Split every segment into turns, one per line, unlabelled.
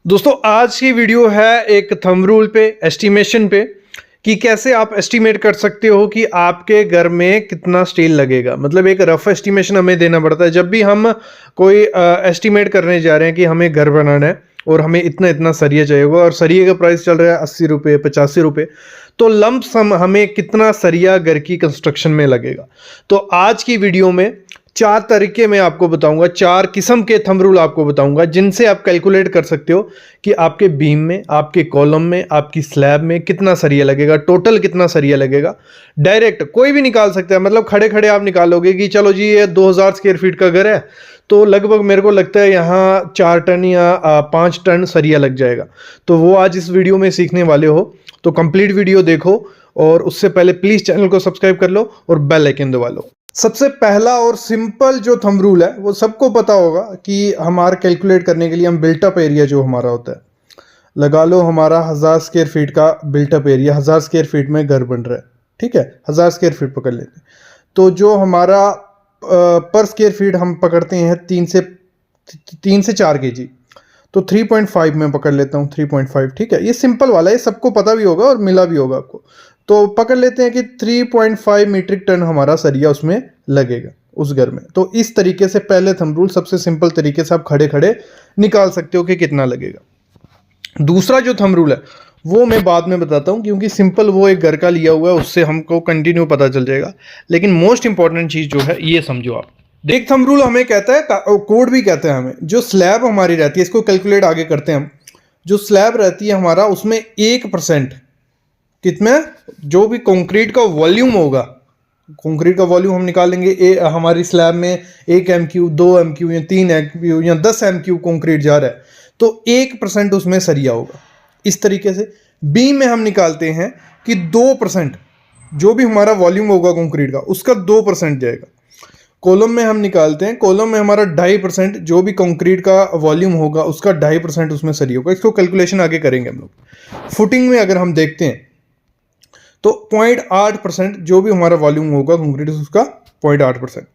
दोस्तों आज की वीडियो है एक थंब रूल पे एस्टिमेशन पे कि कैसे आप एस्टिमेट कर सकते हो कि आपके घर में कितना स्टील लगेगा। मतलब एक रफ एस्टिमेशन हमें देना पड़ता है जब भी हम कोई एस्टिमेट करने जा रहे हैं कि हमें घर बनाना है और हमें इतना इतना सरिया चाहिए होगा और सरिये का प्राइस चल रहा है 80 रुपये 85 रुपये। तो लंप सम हमें कितना सरिया घर की कंस्ट्रक्शन में लगेगा। तो आज की वीडियो में चार तरीके मैं आपको बताऊंगा, चार किस्म के थंब रूल आपको बताऊंगा जिनसे आप कैलकुलेट कर सकते हो कि आपके बीम में, आपके कॉलम में, आपकी स्लैब में कितना सरिया लगेगा, टोटल कितना सरिया लगेगा। डायरेक्ट कोई भी निकाल सकता है। मतलब खड़े खड़े आप निकालोगे कि चलो जी ये 2000 स्क्वायर फीट का घर है तो लगभग मेरे को लगता है यहाँ 4 टन या 5 टन सरिया लग जाएगा। तो वो आज इस वीडियो में सीखने वाले हो, तो कंप्लीट वीडियो देखो और उससे पहले प्लीज चैनल को सब्सक्राइब कर लो और बेल आइकन दबा लो। सबसे पहला और सिंपल जो थंब रूल है वो सबको पता होगा कि हमारा कैलकुलेट करने के लिए हम बिल्टअप एरिया जो हमारा होता है, लगा लो हमारा 1000 स्क्वायर फीट का बिल्टअप एरिया, 1000 स्क्वायर फीट में घर बन रहा है, ठीक है, 1000 स्क्वायर फीट पकड़ लेते हैं। तो जो हमारा पर स्क्वायर फीट हम पकड़ते हैं 3 से 4 केजी, तो 3.5 में पकड़ लेता हूँ, 3.5, ठीक है। ये सिंपल वाला है, ये सबको पता भी होगा और मिला भी होगा आपको। तो पकड़ लेते हैं कि 3.5 मीट्रिक टन हमारा सरिया उसमें लगेगा उस घर में। तो इस तरीके से पहले थंब रूल सबसे सिंपल तरीके से आप खड़े खड़े निकाल सकते हो कि कितना लगेगा। दूसरा जो थंब रूल है वो मैं बाद में बताता हूँ क्योंकि सिंपल वो एक घर का लिया हुआ है, उससे हमको कंटिन्यू पता चल जाएगा। लेकिन मोस्ट इंपॉर्टेंट चीज़ जो है ये समझो आप। एक थंब रूल हमें कहता है, कोड भी कहते हैं हमें, जो स्लैब हमारी रहती है, इसको कैलकुलेट आगे करते हैं हम। जो स्लैब रहती है हमारा उसमें 1% कितना, जो भी कंक्रीट का वॉल्यूम होगा, कंक्रीट का वॉल्यूम हम निकालेंगे। हमारी स्लैब में 1 MQ 2 MQ या 3 MQ या 10 MQ कंक्रीट जा रहा है तो 1% उसमें सरिया होगा। इस तरीके से बीम में हम निकालते हैं कि 2% जो भी हमारा वॉल्यूम होगा कंक्रीट का उसका 2% जाएगा। कॉलम में हम निकालते हैं, कॉलम में हमारा 2.5% जो भी कंक्रीट का वॉल्यूम होगा उसका 2.5% उसमें सरिया होगा। इसको कैलकुलेशन आगे करेंगे हम लोग। फुटिंग में अगर हम देखते हैं तो 0.8% जो भी हमारा वॉल्यूम होगा कंक्रीट उसका 0.8%।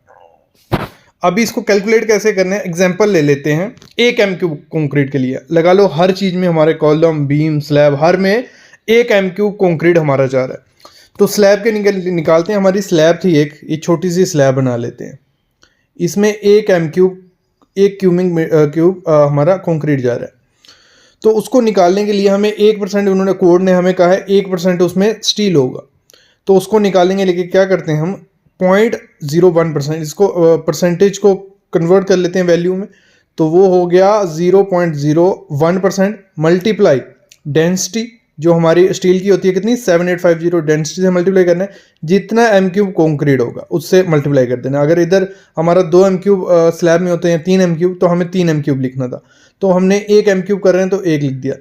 अभी इसको कैलकुलेट कैसे करना है, एग्जांपल ले लेते हैं। 1 MQ कंक्रीट के लिए लगा लो, हर चीज में हमारे कॉलम, बीम, स्लैब हर में 1 MQ कंक्रीट हमारा जा रहा है। तो स्लैब के निकालते हैं। हमारी स्लैब थी एक, ये छोटी सी स्लैब बना लेते हैं। इसमें 1 MQ 1 क्यूब हमारा कंक्रीट जा रहा है। तो उसको निकालने के लिए हमें 1%, उन्होंने कोड ने हमें कहा है 1% उसमें स्टील होगा। तो उसको निकालेंगे, लेकिन क्या करते हैं हम 0.01%, इसको परसेंटेज को कन्वर्ट कर लेते हैं वैल्यू में। तो वो हो गया 0.01% मल्टीप्लाई डेंसिटी जो हमारी स्टील की होती है कितनी, 7850, डेंसिटी से मल्टीप्लाई करना है। जितना MQ कंक्रीट होगा उससे मल्टीप्लाई कर देना। अगर इधर हमारा 2 MQ स्लैब में होते हैं 3 MQ तो हमें 3 MQ लिखना था, तो हमने 1 MQ कर रहे हैं तो 1 लिख दिया।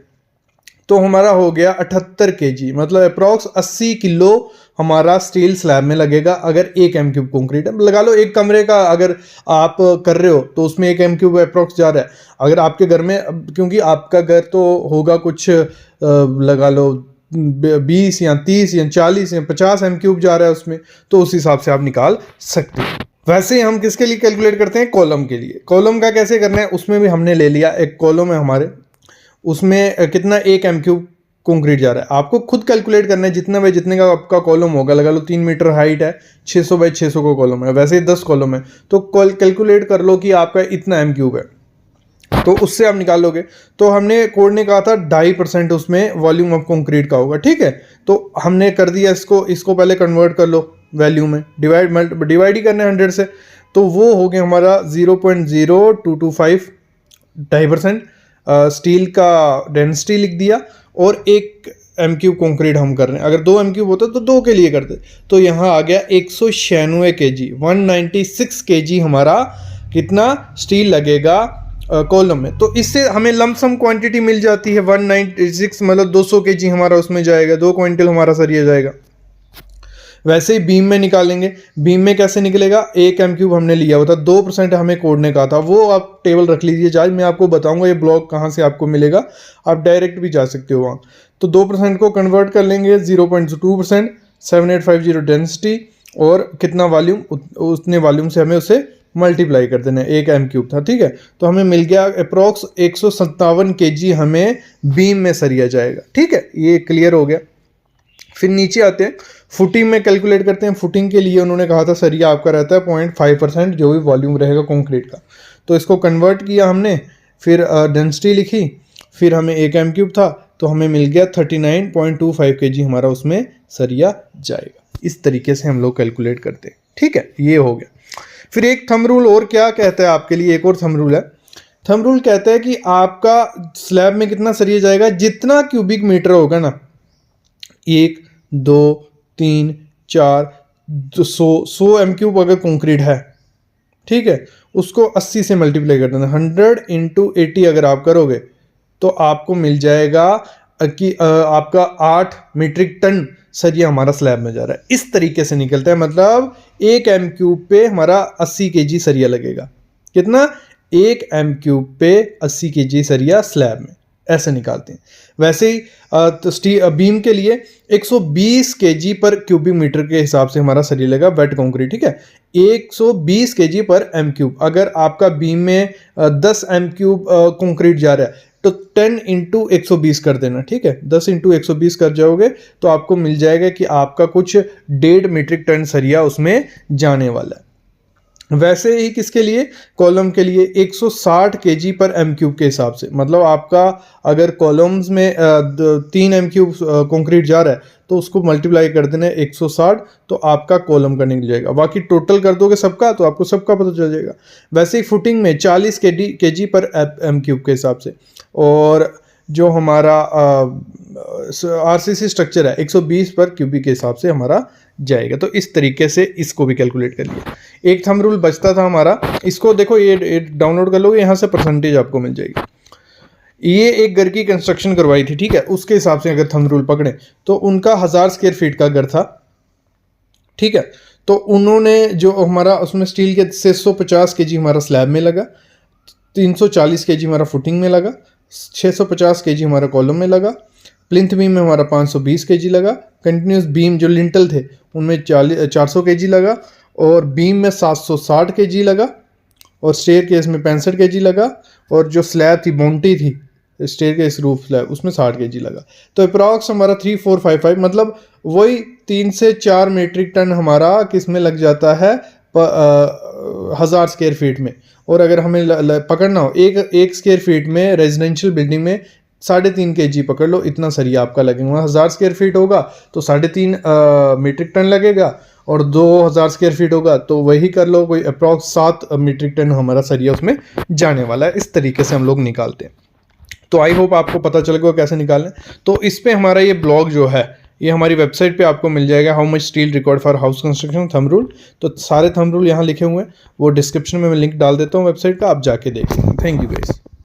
तो हमारा हो गया 78 kg, मतलब अप्रॉक्स 80 किलो हमारा स्टील स्लैब में लगेगा अगर 1 MQ कंक्रीट है। लगा लो एक कमरे का अगर आप कर रहे हो तो उसमें 1 MQ अप्रॉक्स जा रहा है। अगर आपके घर में, क्योंकि आपका घर तो होगा कुछ लगा लो 20 या 30 या 40 या 50 MQ जा रहा है उसमें, तो उस हिसाब से आप निकाल सकते हो। वैसे हम किसके लिए कैलकुलेट करते हैं, कॉलम के लिए। कॉलम का कैसे करना है, उसमें भी हमने ले लिया एक कॉलम है हमारे, उसमें कितना 1 MQ कंक्रीट जा रहा है। आपको खुद कैलकुलेट करना है जितना बाई जितने का आपका कॉलम होगा। लगा लो 3 मीटर हाइट है, 600 बाई 600 का कॉलम है, वैसे ही 10 कॉलम है तो कैलकुलेट कर लो कि आपका इतना MQ है, तो उससे आप निकालोगे। तो हमने कोड ने कहा था 2.5% उसमें वॉल्यूम ऑफ कंक्रीट का होगा, ठीक है। तो हमने कर दिया इसको पहले कन्वर्ट कर लो वैल्यू में, डिवाइड ही करना है 100 से। तो वो हो गया हमारा 0.0225, 2.5%। स्टील का डेंसिटी लिख दिया और 1 MQ कंक्रीट हम कर रहे हैं। अगर 2 MQ होता तो 2 के लिए करते। तो यहाँ आ गया 196 kg, 196 kg हमारा कितना स्टील लगेगा कॉलम में। तो इससे हमें लमसम क्वांटिटी मिल जाती है 196, मतलब 200 kg हमारा उसमें जाएगा, 2 क्विंटल हमारा सरिया जाएगा। वैसे ही बीम में निकालेंगे। बीम में कैसे निकलेगा, 1 MQ हमने लिया हुआ था, 2% हमें कोड ने कहा था, वो आप टेबल रख लीजिए। आज मैं आपको बताऊंगा ये ब्लॉक कहाँ से आपको मिलेगा, आप डायरेक्ट भी जा सकते हो वहाँ। तो 2% को कन्वर्ट कर लेंगे 0.2%, 7850 डेंसिटी और कितना वॉल्यूम, उतने वॉल्यूम से हमें उसे मल्टीप्लाई कर देना, 1 m³ था, ठीक है। तो हमें मिल गया अप्रॉक्स 157 kg हमें बीम में सरिया जाएगा, ठीक है, ये क्लियर हो गया। फिर नीचे आते हैं, फुटिंग में कैलकुलेट करते हैं। फुटिंग के लिए उन्होंने कहा था सरिया आपका रहता है 0.5% जो भी वॉल्यूम रहेगा कंक्रीट का, तो इसको कन्वर्ट किया हमने, फिर डेंसिटी लिखी, फिर हमें 1 m³ था तो हमें मिल गया 39.25 kg हमारा उसमें सरिया जाएगा। इस तरीके से हम लोग कैलकुलेट करते हैं, ठीक है, ये हो गया। फिर एक थंब रूल और क्या कहता है आपके लिए, एक और थंब रूल है। थंब रूल कहता है कि आपका स्लैब में कितना सरिया जाएगा, जितना क्यूबिक मीटर होगा ना, 1 2 3 4 100 m³ अगर कंक्रीट है, ठीक है, उसको 80 से मल्टीप्लाई कर देना। 100 × 80 अगर आप करोगे तो आपको मिल जाएगा कि आपका 8 मीट्रिक टन सरिया हमारा स्लैब में जा रहा है। इस तरीके से निकलता है, मतलब 1 m³ पे हमारा 80 kg सरिया लगेगा। कितना? 1 m³ पे 80 kg सरिया स्लैब में, ऐसे निकालते हैं। वैसे ही तो बीम के लिए 120 kg पर क्यूबिक मीटर के हिसाब से हमारा सरिया लगेगा वेट कंक्रीट, ठीक है, 120 kg पर m³। अगर आपका बीम में 10 m³ कंक्रीट जा रहा है तो 10 × 120 कर देना, ठीक है, 10 × 120 कर जाओगे तो आपको मिल जाएगा कि आपका कुछ 1.5 मीट्रिक टन सरिया उसमें जाने वाला है। वैसे ही किसके लिए, कॉलम के लिए 160 kg पर m³ के हिसाब से, मतलब आपका अगर कॉलम्स में 3 m³ कंक्रीट जा रहा है तो उसको मल्टीप्लाई कर देना 160, तो आपका कॉलम का निकल जाएगा। बाकी टोटल कर दोगे सबका तो आपको सबका पता चल जाएगा। वैसे ही फुटिंग में 40 kg पर m³ के हिसाब से, और जो हमारा RCC स्ट्रक्चर है 120 पर क्यूबिक के हिसाब से हमारा जाएगा। तो इस तरीके से इसको भी कैलकुलेट कर लिया। एक थंब रूल बचता था हमारा, इसको देखो, ये डाउनलोड कर लोगे, यहाँ से परसेंटेज आपको मिल जाएगी। ये एक घर की कंस्ट्रक्शन करवाई थी, ठीक है, उसके हिसाब से अगर थंब रूल पकड़े तो उनका 1000 स्क्वायर फीट का घर था, ठीक है। तो उन्होंने जो हमारा उसमें स्टील के 650 kg हमारा स्लैब में लगा, 340 kg हमारा फुटिंग में लगा, 650 kg हमारा कॉलम में लगा, प्लिंथ बीम में हमारा 520 kg लगा, कंटिन्यूस बीम जो लिंटल थे उनमें 400 kg लगा, और बीम में 760 kg लगा, और स्टेयर केस में 65 kg लगा, और जो स्लैब थी मोंटी थी स्टेयर केस रूफ स्लैब उसमें 60 kg लगा। तो अप्रॉक्स हमारा 3455, मतलब वही 3 से 4 मीट्रिक टन हमारा किस में लग जाता है 1000 स्क्वायर फीट में। और अगर हमें पकड़ना हो एक स्क्वायर फीट में रेजिडेंशियल बिल्डिंग में 3.5 kg पकड़ लो, इतना सरिया आपका लगेगा। 1000 स्क्वायर फीट होगा तो 3.5 मीट्रिक टन लगेगा, और 2000 स्क्वायर फीट होगा तो वही कर लो, कोई अप्रॉक्स 7 मीट्रिक टन हमारा सरिया उसमें जाने वाला है। इस तरीके से हम लोग निकालते हैं। तो आई होप आपको पता चल गया कैसे निकालें। तो इस पे हमारा ये ब्लॉग जो है ये हमारी वेबसाइट पे आपको मिल जाएगा, how much steel required for house construction thumb rule. तो सारे थंब रूल यहाँ लिखे हुए हैं, वो डिस्क्रिप्शन में मैं लिंक डाल देता हूँ वेबसाइट का, आप जाके देख लेंगे। Thank you guys.